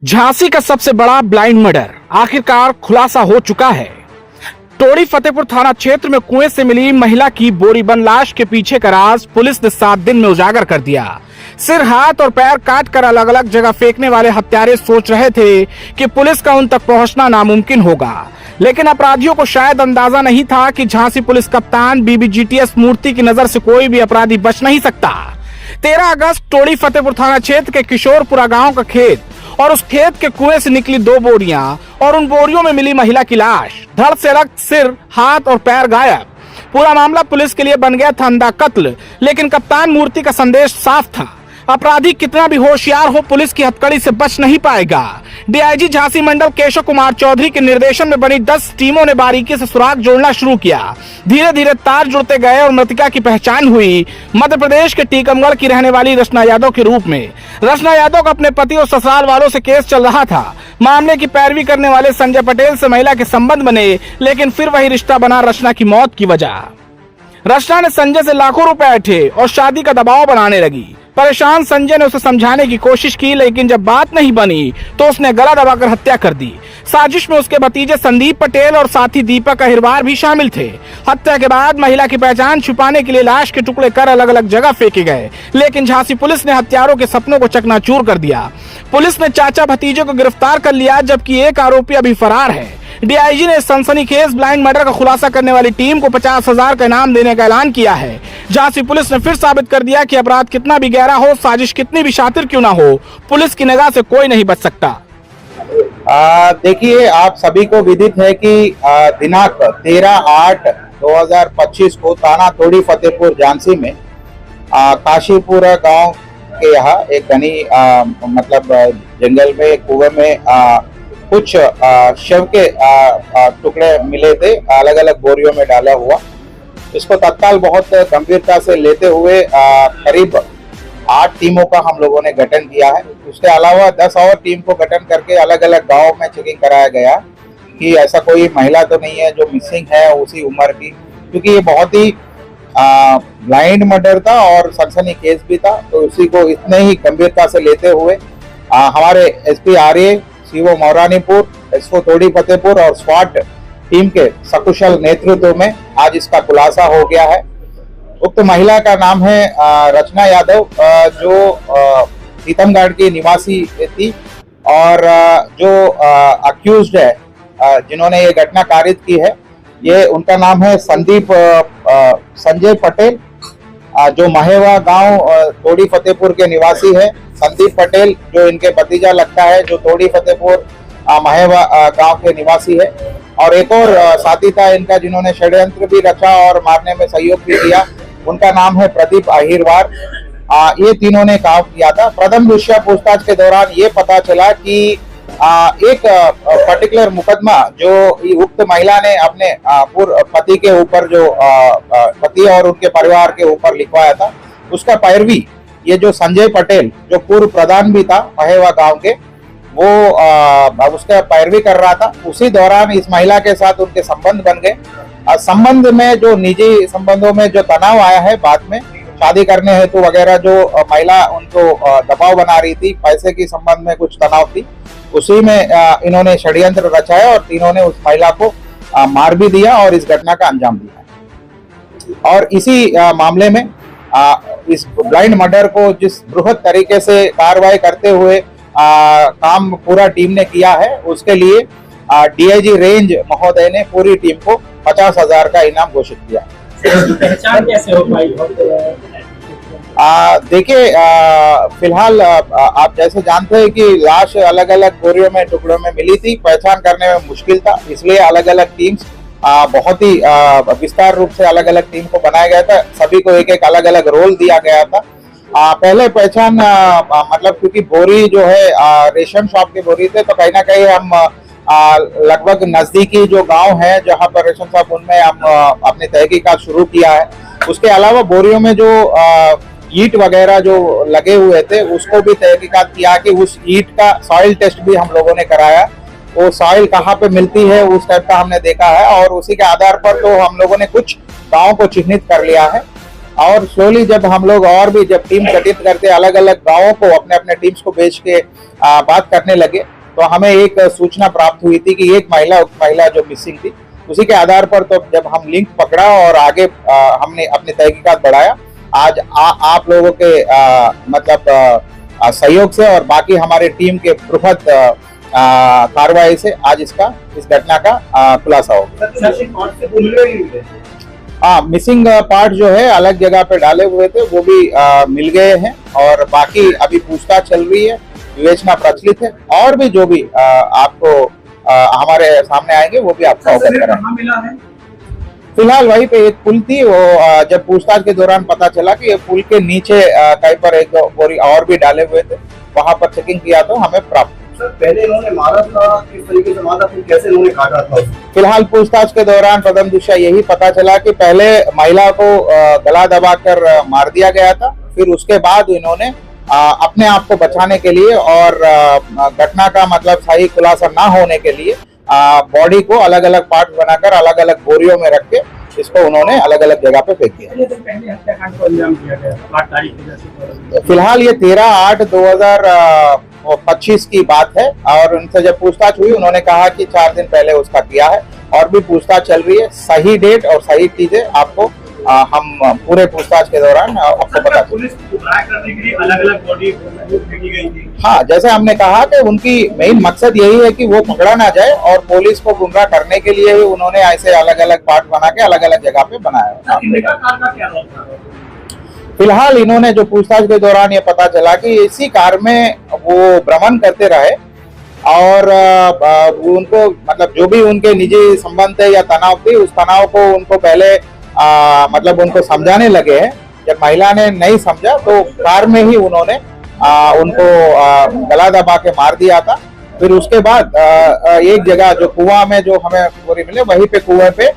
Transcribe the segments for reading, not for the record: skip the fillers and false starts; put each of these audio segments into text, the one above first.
झांसी का सबसे बड़ा ब्लाइंड मर्डर आखिरकार खुलासा हो चुका है। टोड़ी फतेहपुर थाना क्षेत्र में कुएं से मिली महिला की बोरीबंद लाश के पीछे का राज पुलिस ने 7 दिन में उजागर कर दिया। सिर, हाथ और पैर काट कर अलग अलग जगह फेंकने वाले हत्यारे सोच रहे थे कि पुलिस का उन तक पहुंचना नामुमकिन होगा, लेकिन अपराधियों को शायद अंदाजा नहीं था कि झांसी पुलिस कप्तान BBGTS मूर्ति की नजर से कोई भी अपराधी बच नहीं सकता। 13 अगस्त टोड़ी फतेहपुर थाना क्षेत्र के किशोरपुरा गांव का खेत और उस खेत के कुएं से निकली 2 बोरियां और उन बोरियों में मिली महिला की लाश। धड़ से रक्त, सिर, हाथ और पैर गायब। पूरा मामला पुलिस के लिए बन गया था अंधा कत्ल, लेकिन कप्तान मूर्ति का संदेश साफ था, अपराधी कितना भी होशियार हो पुलिस की हथकड़ी से बच नहीं पाएगा। DIG झांसी मंडल केशव कुमार चौधरी के निर्देशन में बनी 10 टीमों ने बारीकी से सुराग जोड़ना शुरू किया। धीरे धीरे तार जुड़ते गए और मृतका की पहचान हुई मध्य प्रदेश के टीकमगढ़ की रहने वाली रचना यादव के रूप में। रचना यादव का अपने पति और ससुराल वालों से केस चल रहा था। मामले की पैरवी करने वाले संजय पटेल से महिला के संबंध बने, लेकिन फिर वही रिश्ता बना रचना की मौत की वजह। रचना ने संजय से लाखों रुपए ऐंठे और शादी का दबाव बनाने लगी। परेशान संजय ने उसे समझाने की कोशिश की, लेकिन जब बात नहीं बनी तो उसने गला दबाकर हत्या कर दी। साजिश में उसके भतीजे संदीप पटेल और साथी दीपक अहिरवार भी शामिल थे। हत्या के बाद महिला की पहचान छुपाने के लिए लाश के टुकड़े कर अलग अलग जगह फेंके गए, लेकिन झांसी पुलिस ने हत्यारों के सपनों को चकनाचूर कर दिया। पुलिस ने चाचा भतीजे को गिरफ्तार कर लिया, जबकि एक आरोपी अभी फरार है। DIG ने सनसनीखेज ब्लाइंड मर्डर का खुलासा करने वाली टीम को 50,000 का इनाम देने का ऐलान किया है। झांसी पुलिस ने फिर साबित कर दिया कि अपराध कितना भी गहरा हो, साजिश कितनी भी शातिर क्यों ना हो, पुलिस की निगाह से कोई नहीं बच सकता। देखिए, आप सभी को विदित है कि दिनांक 13/8/2025 को थाना टोड़ी फतेहपुर झांसी में काशीपुरा गांव के यहाँ एक घनी मतलब जंगल में कुएं में कुछ शव के टुकड़े मिले थे, अलग अलग बोरियों में डाला हुआ। इसको तत्काल बहुत गंभीरता से लेते हुए करीब 8 टीमों का हम लोगों ने गठन किया है। उसके अलावा 10 और टीम को गठन करके अलग अलग गांव में चेकिंग कराया गया कि ऐसा कोई महिला तो नहीं है जो मिसिंग है उसी उम्र की, क्योंकि ये बहुत ही ब्लाइंड मर्डर था और सनसनीखेज भी था। तो उसी को इतने ही गंभीरता से लेते हुए हमारे SP RA CO Mauranipur, SO Todi Fatehpur और SWAT टीम के सकुशल नेतृत्व में आज इसका खुलासा हो गया है। उक्त महिला का नाम है रचना यादव, जो टीकमगढ़ की निवासी थी, और जो अक्यूज्ड है जिन्होंने ये घटना कारित की है, ये उनका नाम है संजय पटेल, जो महेवा गांव टोड़ी फतेहपुर के निवासी है। संदीप पटेल जो इनके भतीजा लगता है, जो टोड़ी फतेहपुर महेवा गांव के निवासी है। और एक और साथी था इनका जिन्होंने षड्यंत्र भी रचा और मारने में सहयोग भी किया, उनका नाम है प्रदीप अहिरवार। ये तीनों ने काम किया था। प्रथम दृष्टया पूछताछ के दौरान ये पता चला कि एक पर्टिकुलर मुकदमा जो उक्त महिला ने अपने पति के ऊपर, जो पति और उनके परिवार के ऊपर लिखवाया था, उसका पैरवी ये जो संजय पटेल, जो पूर्व प्रधान भी था महेवा गांव के, वो उसका पैरवी कर रहा था। उसी दौरान इस महिला के साथ उनके संबंध बन गए। संबंध में जो निजी संबंधों में जो तनाव आया है, बाद में शादी करने हेतु वगैरह जो महिला उनको दबाव बना रही थी, पैसे की संबंध में कुछ तनाव थी, उसी में इन्होंने षड्यंत्र रचाया और तीनों ने उस महिला को मार भी दिया और इस घटना का अंजाम दिया। और इसी मामले में इस ब्लाइंड मर्डर को जिस बृहद तरीके से कार्रवाई करते हुए काम पूरा टीम ने किया है, उसके लिए DIG रेंज महोदय ने पूरी टीम को 50,000 का इनाम घोषित किया। पहचान कैसे हो पाई? देखिए, फिलहाल आप जैसे जानते हैं कि लाश अलग अलग बोरियों में टुकड़ों में मिली थी, पहचान करने में मुश्किल था, इसलिए अलग अलग टीम्स बहुत ही विस्तार रूप से अलग अलग टीम को बनाया गया था। सभी को एक एक अलग अलग रोल दिया गया था। पहले पहचान मतलब क्योंकि बोरी जो है रेशम शॉप की बोरी थे, तो कहीं ना कहीं हम लगभग नजदीकी जो गांव है जहां पर रेशम शॉप, उनमें हम अपनी तहकीकात शुरू किया है। उसके अलावा बोरियों में जो ईंट वगैरह जो लगे हुए थे, उसको भी तहकीकात किया कि उस ईंट का सॉइल टेस्ट भी हम लोगों ने कराया। वो सॉइल कहाँ पे मिलती है उस टाइप का हमने देखा है, और उसी के आधार पर तो हम लोगों ने कुछ गाँव को चिन्हित कर लिया है। और स्लोली जब हम लोग और भी जब टीम गठित करते अलग अलग गांवों को अपने अपने टीम्स को भेज के बात करने लगे, तो हमें एक सूचना प्राप्त हुई थी कि एक महिला जो मिसिंग थी। उसी के आधार पर तो जब हम लिंक पकड़ा और आगे हमने अपनी तहकीकात बढ़ाया। आज आप लोगों के मतलब सहयोग से और बाकी हमारे टीम के बृहद कार्रवाई से आज इस घटना का खुलासा हो गया। हाँ, मिसिंग पार्ट जो है अलग जगह पे डाले हुए थे वो भी मिल गए हैं और बाकी अभी पूछताछ चल रही है, विवेचना प्रचलित है और भी जो भी आपको हमारे सामने आएंगे वो भी आपको अवगत कराएंगे। फिलहाल वहीं पे एक पुल थी, वो जब पूछताछ के दौरान पता चला कि ये पुल के नीचे कहीं पर एक बोरी और भी डाले हुए थे, वहां पर चेकिंग किया तो हमें प्राप्त। सर, पहले इन्होंने मारा था, किस तरीके से मारा, फिर कैसे इन्होंने काटा था? फिलहाल पूछताछ के दौरान प्रथम दृष्टया यही पता चला कि पहले महिला को गला दबाकर मार दिया गया था, फिर उसके बाद इन्होंने अपने आप को बचाने के लिए और घटना का मतलब सही खुलासा ना होने के लिए बॉडी को अलग अलग पार्ट बनाकर अलग अलग बोरियों में रख के इसको उन्होंने अलग अलग जगह पे फेंक दिया। फिलहाल ये 13/8/2025 की बात है और उनसे जब पूछताछ हुई उन्होंने कहा कि 4 दिन पहले उसका किया है और भी पूछताछ चल रही है। सही डेट और सही चीजें आपको हम पूरे पूछताछ के दौरान आपको बता। पुलिस को गुमराह करने के लिए अलग-अलग बॉडी फेंकी गई थी। हाँ, जैसे हमने कहा कि उनकी मेन मकसद यही है कि वो पकड़ा ना जाए और पुलिस को गुमराह करने के लिए ही उन्होंने ऐसे अलग अलग पार्ट बना के अलग अलग जगह पे बनाया। फिलहाल इन्होंने जो पूछताछ के दौरान ये पता चला कि इसी कार में वो भ्रमण करते रहे और उनको मतलब जो भी उनके निजी संबंध थे या तनाव थी, उस तनाव को उनको पहले मतलब उनको समझाने लगे हैं। जब महिला ने नहीं समझा तो कार में ही उन्होंने उनको गला दबा के मार दिया था। फिर उसके बाद एक जगह जो कुआं में जो हमें बोरी मिले वहीं पे कुएं पे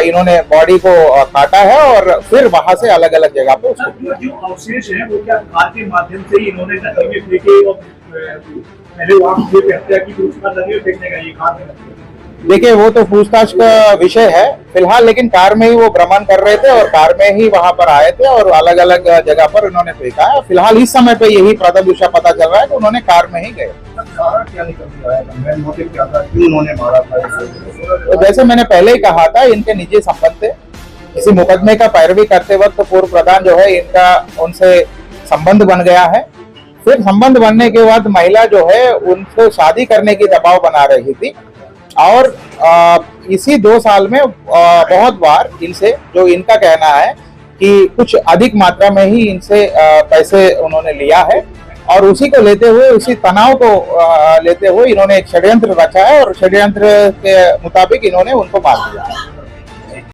इन्होंने बॉडी को काटा है और फिर वहां से अलग अलग जगह पे उसको जो अवशेष है वो क्या कार के माध्यम से ही इन्होंने नदी में फेंके और पहले वहां हत्या की फिर उसके बाद नदी में फेंकने का ये कार में? देखिए, वो तो पूछताछ का विषय है फिलहाल, लेकिन कार में ही वो भ्रमण कर रहे थे और कार में ही वहां पर आए थे और अलग अलग जगह पर उन्होंने फेंका है। फिलहाल इस समय पे यही प्रथम विषय पता चल रहा है कि उन्होंने कार में ही गए। क्या निकल के आया था? मेन मोटिव क्या था, क्यों उन्होंने मारा था? तो जैसे मैंने पहले ही कहा था, इनके निजी संबंध थे। किसी मुकदमे का पैरवी करते वक्त पूर्व प्रधान जो है इनका उनसे संबंध बन गया है। फिर संबंध बनने के बाद महिला जो है उनको शादी करने की दबाव बना रही थी और इसी 2 साल में बहुत बार इनसे जो इनका कहना है कि कुछ अधिक मात्रा में ही इनसे पैसे उन्होंने लिया है और उसी को लेते हुए उसी तनाव को लेते हुए इन्होंने एक षड्यंत्र रचा है और षड्यंत्र के मुताबिक इन्होंने उनको मार दिया है।